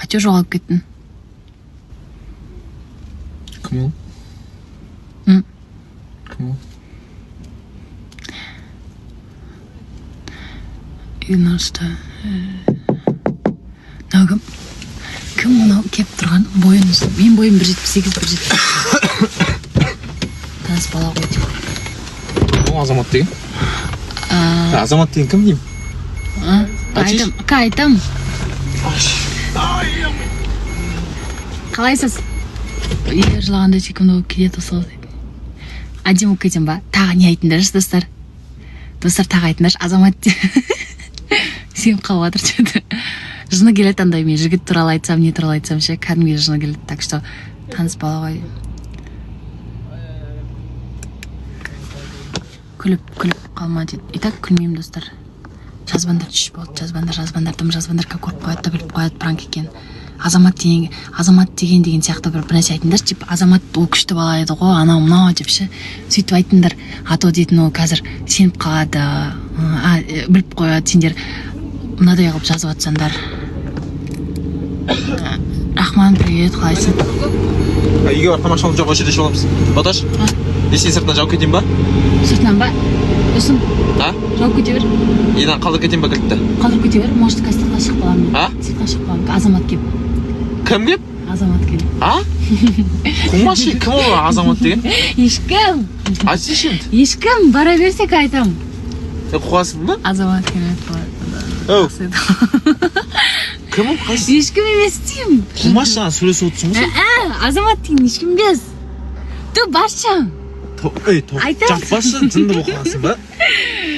Қача жоғалып кеттің? Кім ол? Кім ол? Юношта. Нағым. Кім мұнау кеп тұрған бойын ұсын? Мен бойым 1.78, 1.78. Таныс бала ғой дейм. Ол Азамат деген? Азамат деген кім дейм? Айтам. Қалайсыз? Егер жылағанда секунд болып келеді осы дейді. Әдем болып кетем ба? Тағы не айтыңдаршы, достар? Достар тағы айтыңдаршы, Азамат де. Сен қалып жатыр деді. Жыны келеді андай, мен жігіт туралы айтсам, не туралы айтсам ше, кәдімгі жыны келеді. Так что таныс бала ғой. Күліп қалма дейді. Итак, күлмеймін, достар. Жазбандар түш болды, жазбандар, дым жазбандар как көріп қояды да біліп қояды пранк екен. Азамат деген сияқты бір нәрсе айтыңдар, деп Азамат ол күшті бала еді ғой, анау мынау деп ше. Сөйтіп айтыңдар, ато дейтін ол қазір сеніп қалады, біліп қояды, сендер мынадай қылып жазып жатсаңдар. Рахман, привет, қалайсың? Үйге бар тамақ шалып жоқ, осы жерде ішіп аламыз. Баташ? Есен сыртынан жауып кетейін ба? Сыртынан ба? Досым, жауып кете бер. Енен қалдырып кетейін ба кілтті? Қалдырып кете бер, может сыртқа шығып қаламын. Сыртқа шығып қаламын. Азамат кеп. Кім кеп? Азамат кеп. Қумашы, кім ол Азамат деген? Ешкім. Айтсайшы енді. Ешкім, бара берсек айтам. Сен қуасың ба? Азамат келеді. Кім ол? Қайсы? Ешкім емес деймін. Қумашы жаңа сөйлесіп отырсың ба? Азамат деген ешкім емес. Ты басшың. Жаппашы, жынды боқыласың ба?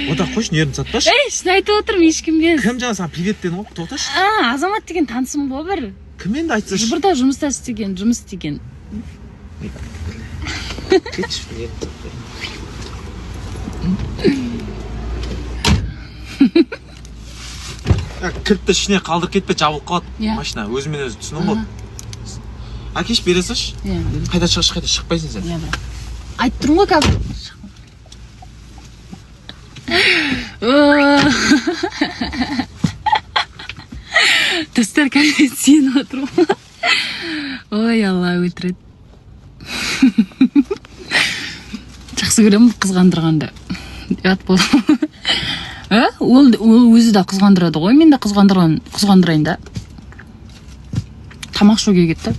Ота қойшы, нерін сатпашы. Шын айтып отырмын, ешкім емес. Кім жаңа саған привет дедім ғой, тоқташы. Азамат деген танысым ғой бір. Кім енді айтсашы? Жыбырда жұмыс істеген. Кетші, кілтті ішіне қалдырып кетпе, жабылып қалады машина, өзімен өзі түсінің ғой. Әкеш бере саш? Қайда шықпайсың сен? Айтып тұрмын ғой қазір. Достар кәлі сен отырмын. Ой, Алла өлтіреді. Жақсы көрем қызғандырғанды. Ят болу. Ол өзі да қызғандырады ғой, мен де қызғандырайын да. Тамақ шоуге кетті.